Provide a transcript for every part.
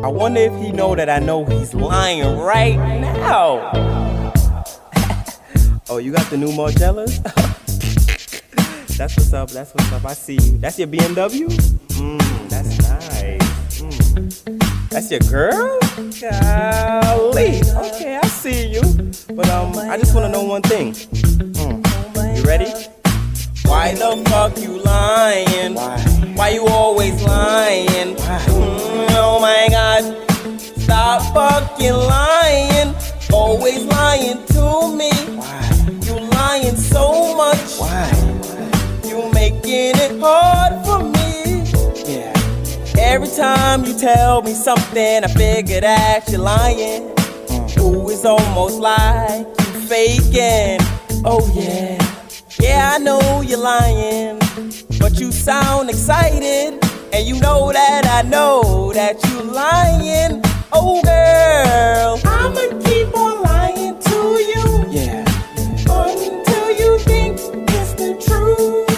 I wonder if he know that I know he's lying right now. Oh, you got the new Margellas? That's what's up, that's what's up, I see you. That's your BMW? That's nice. That's your girl? Golly. Okay, I see you. But I just wanna know one thing. You ready? Why the fuck you lying? Why you always lying? Oh my God. Stop fucking lying. Always lying to me. You lying so much. You making it hard for me. Every time you tell me something, I figure that you're lying. Ooh, it's almost like you faking. Oh yeah. Yeah, I know you're lying, but you sound excited, and you know that I know that you lying. Oh girl, I'ma keep on lying to you, until you think it's the truth.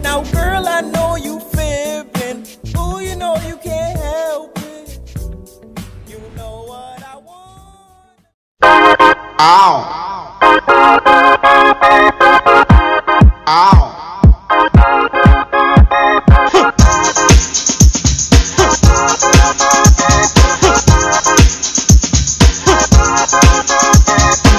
Now girl, I know you fibbing. Ooh, you know you can't help it. You know what I want. Ow. Ow.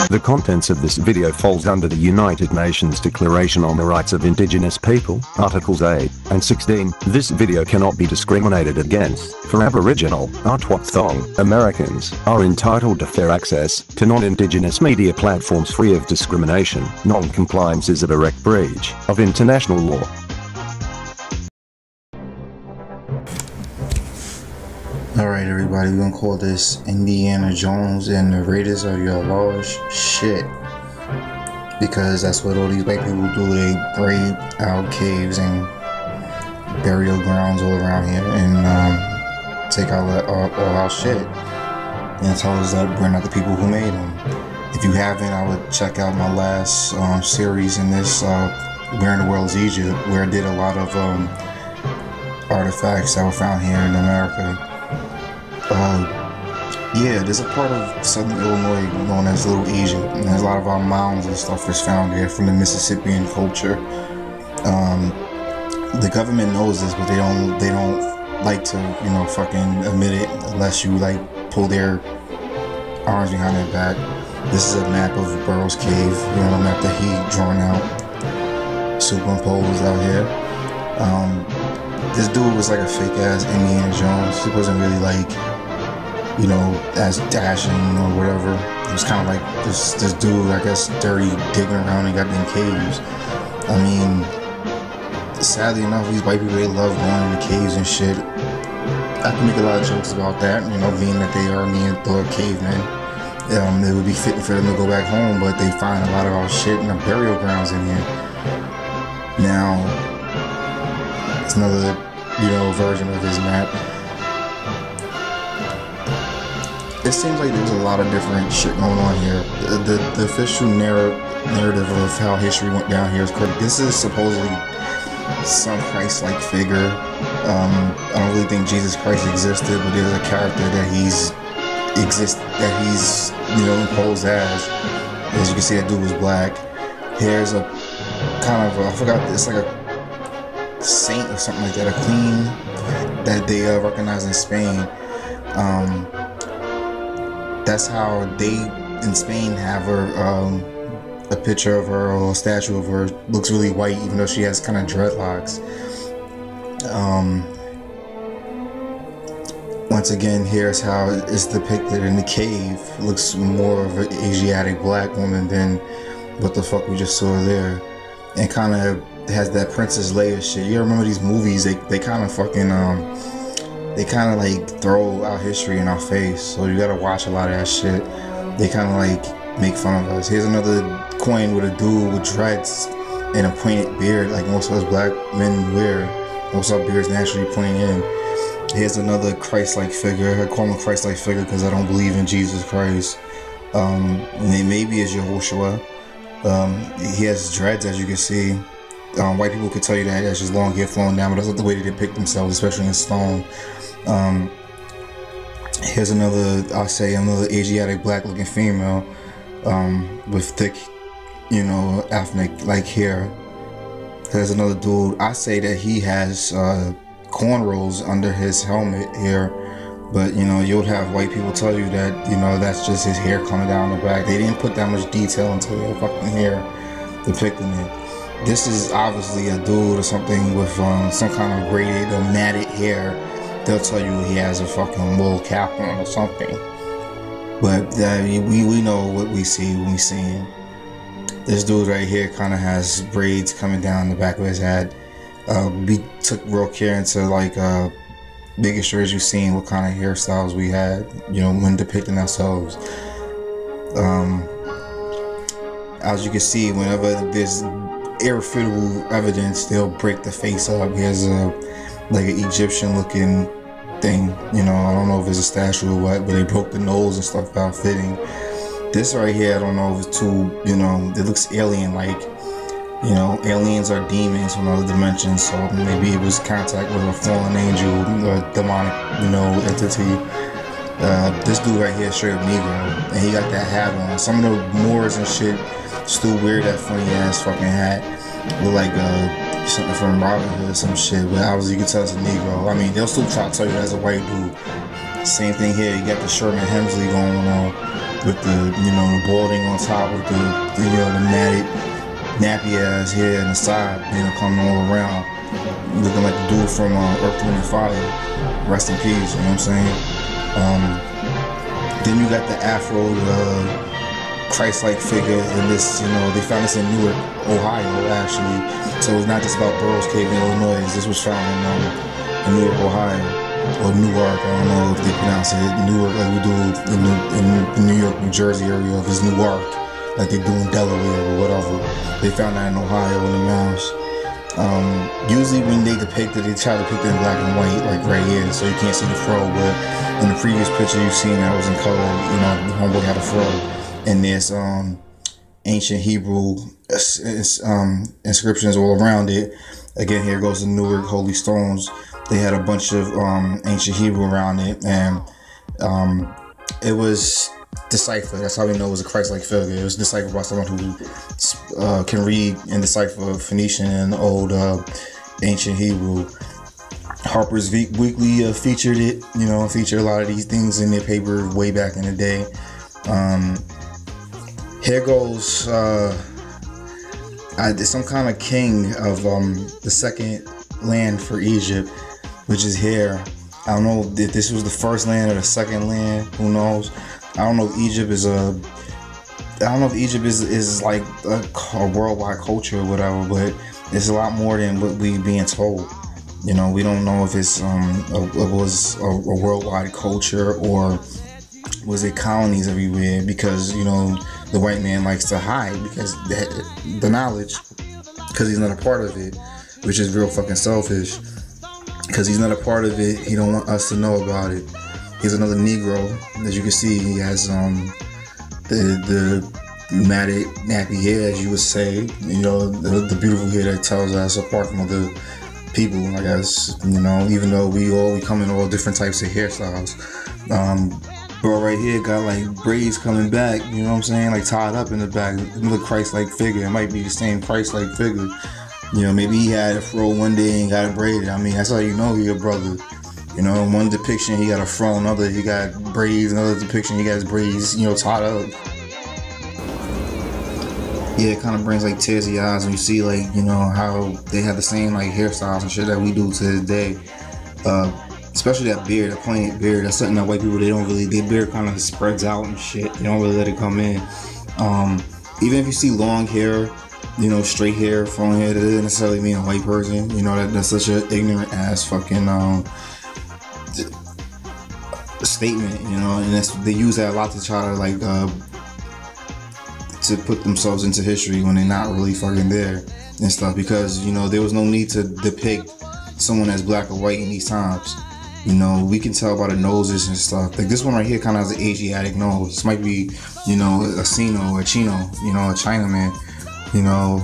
The contents of this video falls under the United Nations Declaration on the Rights of Indigenous People, Articles 8 and 16. This video cannot be discriminated against, for Aboriginal, Autochthon, Americans are entitled to fair access to non-Indigenous media platforms free of discrimination. Non-compliance is a direct breach of international law. Alright everybody, we're gonna call this Indiana Jones and the Raiders of your Lost Shit. Because that's what all these white people do. They raid out caves and burial grounds all around here and take all our shit. And tell us that we're not the people who made them. If you haven't, I would check out my last series in this Where in the World is Egypt, where I did a lot of artifacts that were found here in America. Yeah, there's a part of southern Illinois known as Little Egypt, and there's a lot of our mounds and stuff that's found there from the Mississippian culture. The government knows this, but they don't like to, you know, fucking admit it unless you like pull their arms behind their back. This is a map of Burroughs Cave, you know, a map that he drawn out, superimposed out here. This dude was like a fake ass Indiana Jones. He wasn't really like, you know, as dashing or whatever. It was kind of like this dude, I guess, dirty, digging around in goddamn caves. I mean, sadly enough, these white people, they love going into caves and shit. I can make a lot of jokes about that, you know, being that they are Neanderthal cavemen. It would be fitting for them to go back home, but they find a lot of our shit in the burial grounds in here. Now, it's another, you know, version of his map. It seems like there's a lot of different shit going on here. The official narrative of how history went down here is correct. This is supposedly some Christ-like figure. I don't really think Jesus Christ existed, but there's a character that he's you know, imposed as. As you can see, that dude was black. Here's a kind of I forgot. It's like a saint or something like that, a queen that they recognize in Spain. That's how they in Spain have her, a picture of her or a statue of her. Looks really white, even though she has kind of dreadlocks. Once again, here's how it's depicted in the cave. It looks more of an Asiatic black woman than what the fuck we just saw there. And kind of has that Princess Leia shit. You remember these movies, they kind of fucking, they kind of like throw our history in our face. So you gotta watch a lot of that shit. They kind of like make fun of us. Here's another coin with a dude with dreads and a pointed beard like most of us black men wear. Most of our beards naturally point in. Here's another Christ-like figure. I call him a Christ-like figure because I don't believe in Jesus Christ. Maybe it's Yehoshua. He has dreads, as you can see. White people could tell you that that's just long hair flowing down, but that's not the way they depict themselves, especially in stone. Here's another, I'll say another Asiatic black looking female with thick, you know, ethnic like hair. There's another dude, I say that he has cornrows under his helmet here, but you know, you'll have white people tell you that, you know, that's just his hair coming down the back. They didn't put that much detail into their fucking hair depicting it. This is obviously a dude or something with some kind of braided or matted hair. They'll tell you he has a fucking wool cap on or something. But we know what we see when we see him. This dude right here kind of has braids coming down the back of his head. We took real care into like making sure as you've seen what kind of hairstyles we had, you know, when depicting ourselves. As you can see, whenever there's irrefutable evidence, they'll break the face up. Here's like an Egyptian looking thing, you know, I don't know if it's a statue or what, but they broke the nose and stuff out fitting. This right here, I don't know if it's too, you know, it looks alien like. You know, aliens are demons from other dimensions, so maybe it was contact with a fallen angel or demonic, you know, entity. This dude right here is straight up Negro, and he got that hat on. Some of the Moors and shit still wear that funny ass fucking hat. Look like something from Robin Hood or some shit, but obviously you can tell it's a Negro. I mean, they'll still try to tell you that's a white dude. Same thing here, you got the Sherman Hemsley going on with the, you know, the balding on top with the you know, the matted, nappy ass hair on the side, you know, coming all around. Looking like the dude from Earth, Wind & Fire. Rest in peace, you know what I'm saying? Then you got the Afro, Christ-like figure in this, you know, they found this in Newark, Ohio, actually. So it's not just about Burroughs Cave in Illinois. This was found in Newark, Ohio, or Newark. I don't know if they pronounce it Newark like we do in New York, New Jersey area. If it's Newark, like they do in Delaware or whatever. They found that in Ohio in the mountains. Usually when they depict it, they try to depict it in black and white, like right here, so you can't see the fro. But in the previous picture you've seen that was in color, you know, the homeboy had a fro. And there's ancient Hebrew inscriptions all around it. Again, here goes the Newark Holy Stones. They had a bunch of ancient Hebrew around it, and it was deciphered. That's how we know it was a Christ-like figure. It was deciphered by someone who can read and decipher Phoenician and old ancient Hebrew. Harper's Weekly featured it, you know, featured a lot of these things in their paper way back in the day. Here goes some kind of king of the second land for Egypt, which is here. I don't know if this was the first land or the second land. Who knows? I don't know if Egypt is is like a worldwide culture or whatever, but it's a lot more than what we being told. You know, we don't know if it's it was a worldwide culture or was it colonies everywhere, because, you know, the white man likes to hide because the knowledge, because he's not a part of it, which is real fucking selfish. Because he's not a part of it, he don't want us to know about it. Here's another Negro. As you can see, he has the matted, nappy hair, as you would say. You know, the beautiful hair that tells us apart from other people, I guess. You know, even though we come in all different types of hairstyles. Bro, right here got like braids coming back. You know what I'm saying? Like tied up in the back. Another Christ-like figure. It might be the same Christ-like figure. You know, maybe he had a fro one day and got it braided. I mean, that's how you know he a brother. You know, in one depiction he got a fro, another he got braids, another depiction he got his braids, you know, tied up. Yeah, it kind of brings like tears to your eyes when you see, like, you know, how they have the same like hairstyles and shit that we do to this day. Especially that beard, that pointed beard. That's something that white people, their beard kind of spreads out and shit. They don't really let it come in. Even if you see long hair, you know, straight hair, flowing hair, that doesn't necessarily mean a white person. You know, that's such an ignorant ass fucking statement, you know, and they use that a lot to try to like to put themselves into history when they're not really fucking there and stuff, because, you know, there was no need to depict someone as black or white in these times. You know, we can tell by the noses and stuff. Like this one right here kind of has an Asiatic nose. This might be, you know, a Sino or a Chino, you know, a Chinaman. You know,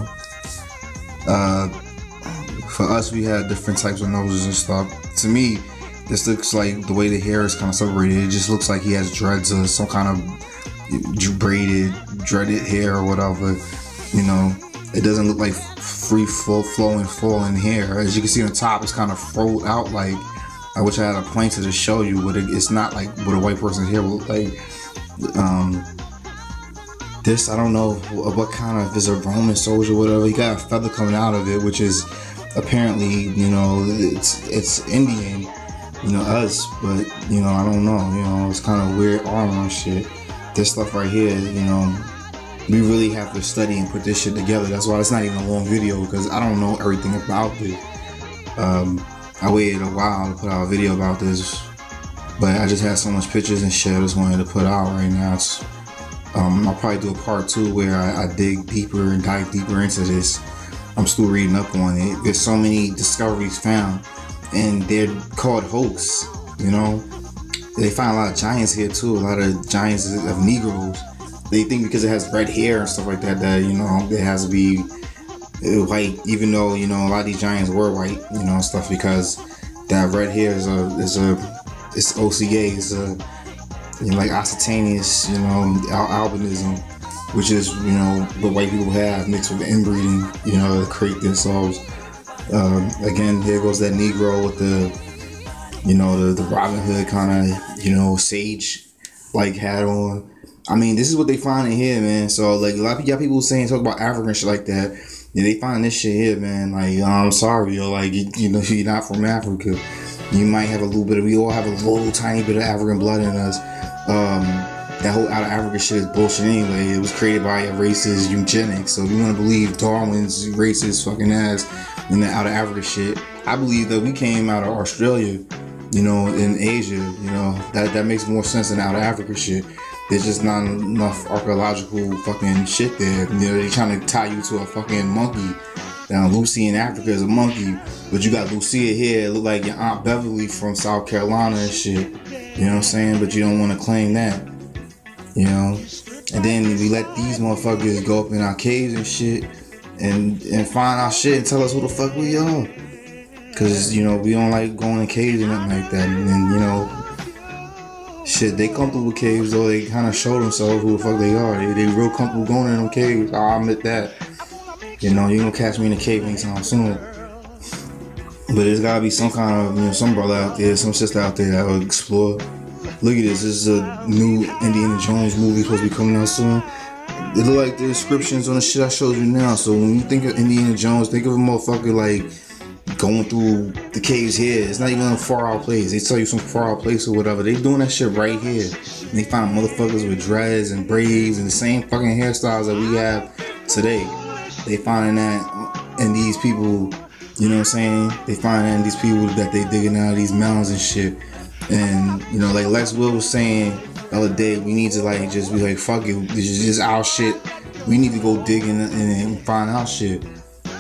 for us, we had different types of noses and stuff. To me, This looks like the way the hair is kind of separated. It just looks like he has dreads or some kind of dreaded hair or whatever. You know, it doesn't look like free flowing falling hair. As you can see on the top, it's kind of froed out. Like, I wish I had a pointer to show you, but it's not like what a white person's hair would look like. This, I don't know what kind of, if it's a Roman soldier or whatever. He got a feather coming out of it, which is apparently, you know, it's Indian, you know, us, but, you know, I don't know, you know, it's kind of weird armor and shit. This stuff right here, you know, we really have to study and put this shit together. That's why it's not even a long video, because I don't know everything about this. I waited a while to put out a video about this, but I just had so much pictures and shit I just wanted to put out right now. I'll probably do a part 2 where I dig deeper and dive deeper into this. I'm still reading up on it. There's so many discoveries found, and they're called hoax, you know. They find a lot of giants here too, a lot of giants of Negroes. They think because it has red hair and stuff like that, that, you know, it has to be white, even though, you know, a lot of these giants were white, you know, stuff, because that red hair is it's OCA, is you know, like Autochthonous, you know, albinism, which is, you know, what white people have mixed with inbreeding, you know, to create themselves. Again, here goes that Negro with the, you know, the Robin Hood kind of, you know, sage like hat on. I mean, this is what they find in here, man. So like a lot of y'all people saying, talk about African shit like that. Yeah, they find this shit here, man. Like, I'm sorry, yo, like, you know, you're not from Africa. You might have a little bit of, we all have a little tiny bit of African blood in us. That whole out of Africa shit is bullshit anyway. It was created by a racist eugenics. So if you want to believe Darwin's racist fucking ass in the out of Africa shit, I believe that we came out of Australia, you know, in Asia, you know, that makes more sense than out of Africa shit. There's just not enough archaeological fucking shit there. You know, they're trying to tie you to a fucking monkey. Now, Lucy in Africa is a monkey, but you got Lucia here, it look like your Aunt Beverly from South Carolina and shit. You know what I'm saying? But you don't want to claim that. You know? And then we let these motherfuckers go up in our caves and shit and find our shit and tell us who the fuck we are. Cause, you know, we don't like going in caves and nothing like that. And then, you know, shit, they comfortable with caves though. They kind of show themselves who the fuck they are. They real comfortable going in them caves. I'll admit that. You know, you gonna catch me in a cave anytime soon. But there's gotta be some kind of, you know, some brother out there, some sister out there that will explore. Look at this. This is a new Indiana Jones movie supposed to be coming out soon. It look like the descriptions on the shit I showed you now. So when you think of Indiana Jones, think of a motherfucker like going through the caves here. It's not even a far out place. They tell you some far out place or whatever. They doing that shit right here. And they find motherfuckers with dreads and braids and the same fucking hairstyles that we have today. They finding that in these people, you know what I'm saying? They find that in these people that they digging out of these mountains and shit. And, you know, like Lex Will was saying the other day, we need to like just be like, fuck it, this is just our shit. We need to go dig in and find our shit.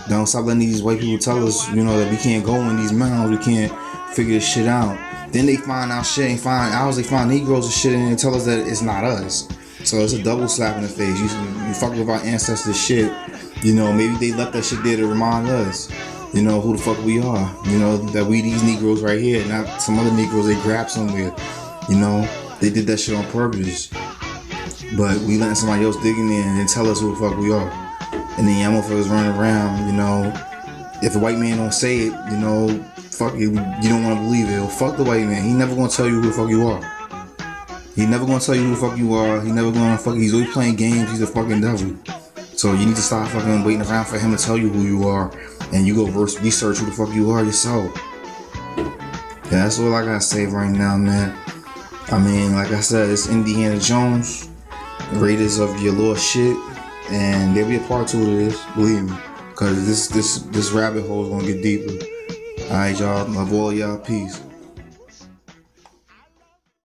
Don't stop letting these white people tell us, you know, that we can't go in these mountains, we can't figure this shit out. Then they find our shit and find ours, they find Negroes and shit and they tell us that it's not us. So it's a double slap in the face. You fucking with our ancestors shit. You know, maybe they left that shit there to remind us, you know, who the fuck we are. You know, that we these Negroes right here, not some other Negroes they grabbed somewhere. You know, they did that shit on purpose. But we letting somebody else dig in there and tell us who the fuck we are. And then y'all motherfuckers running around, you know, if a white man don't say it, you know, fuck it, you don't want to believe it. Well, fuck the white man. He never gonna tell you who the fuck you are. He never gonna tell you who the fuck you are. He never gonna fuck, he's always playing games. He's a fucking devil. So you need to stop fucking waiting around for him to tell you who you are, and you go research who the fuck you are yourself. Yeah, that's all I gotta say right now, man. I mean, like I said, it's Indiana Jones, Raiders of your little shit, and there'll be a part 2 to this, believe me, cause this rabbit hole is gonna get deeper. All right, y'all, love all y'all, peace.